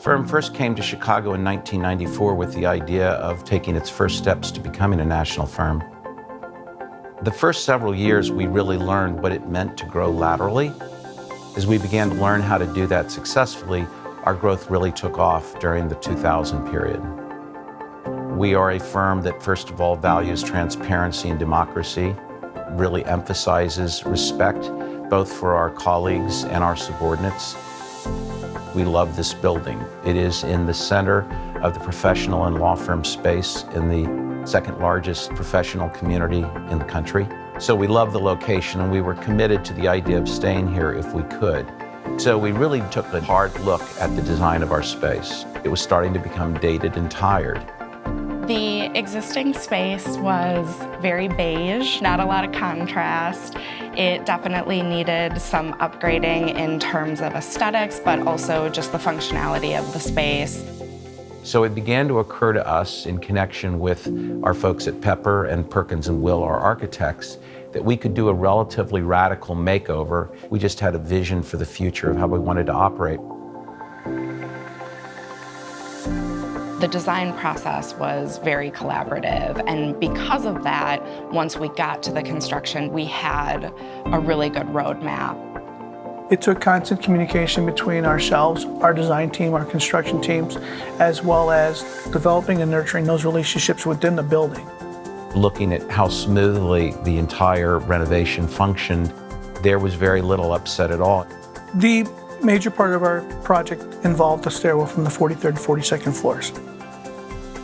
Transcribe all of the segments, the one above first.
Firm first came to Chicago in 1994 with the idea of taking its first steps to becoming a national firm. The first several years, we really learned what it meant to grow laterally. As we began to learn how to do that successfully, our growth really took off during the 2000 period. We are a firm that, first of all, values transparency and democracy, really emphasizes respect, both for our colleagues and our subordinates. We love this building. It is in the center of the professional and law firm space in the second largest professional community in the country. So we love the location, and we were committed to the idea of staying here if we could. So we really took a hard look at the design of our space. It was starting to become dated and tired. The existing space was very beige, not a lot of contrast. It definitely needed some upgrading in terms of aesthetics, but also just the functionality of the space. So it began to occur to us, in connection with our folks at Pepper and Perkins and Will, our architects, that we could do a relatively radical makeover. We just had a vision for the future of how we wanted to operate. The design process was very collaborative, and because of that, once we got to the construction, we had a really good roadmap. It took constant communication between ourselves, our design team, our construction teams, as well as developing and nurturing those relationships within the building. Looking at how smoothly the entire renovation functioned, there was very little upset at all. The major part of our project involved the stairwell from the 43rd and 42nd floors.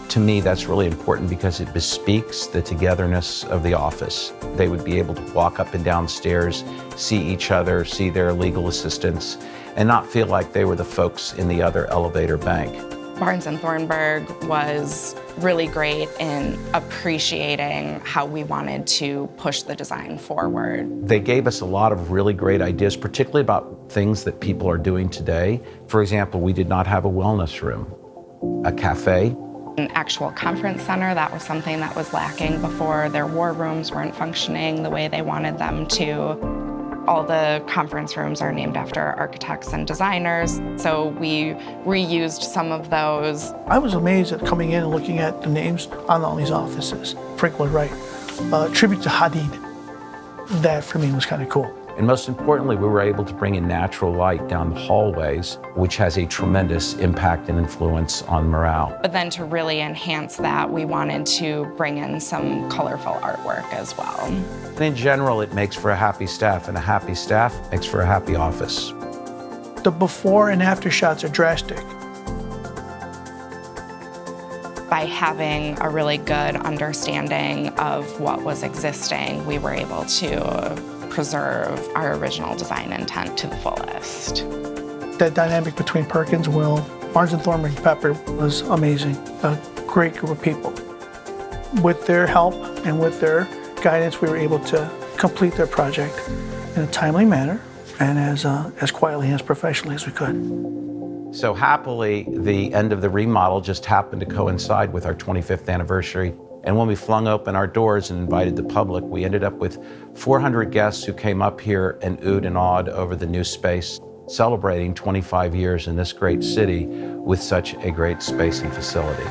To me, that's really important because it bespeaks the togetherness of the office. They would be able to walk up and down stairs, see each other, see their legal assistants, and not feel like they were the folks in the other elevator bank. Barnes Thornburg was really great in appreciating how we wanted to push the design forward. They gave us a lot of really great ideas, particularly about things that people are doing today. For example, we did not have a wellness room, a cafe. An actual conference center, that was something that was lacking before. Their war rooms weren't functioning the way they wanted them to. All the conference rooms are named after architects and designers, so we reused some of those. I was amazed at coming in and looking at the names on all these offices. Frank Lloyd Wright, tribute to Hadid. That for me was kind of cool. And most importantly, we were able to bring in natural light down the hallways, which has a tremendous impact and influence on morale. But then to really enhance that, we wanted to bring in some colorful artwork as well. And in general, it makes for a happy staff, and a happy staff makes for a happy office. The before and after shots are drastic. By having a really good understanding of what was existing, we were able to preserve our original design intent to the fullest. That dynamic between Perkins, Will, Barnes Thornburg, and Pepper was amazing. A great group of people. With their help and with their guidance, we were able to complete their project in a timely manner and as quietly and as professionally as we could. So happily, the end of the remodel just happened to coincide with our 25th anniversary. And when we flung open our doors and invited the public, we ended up with 400 guests who came up here and oohed and awed over the new space, celebrating 25 years in this great city with such a great space and facility.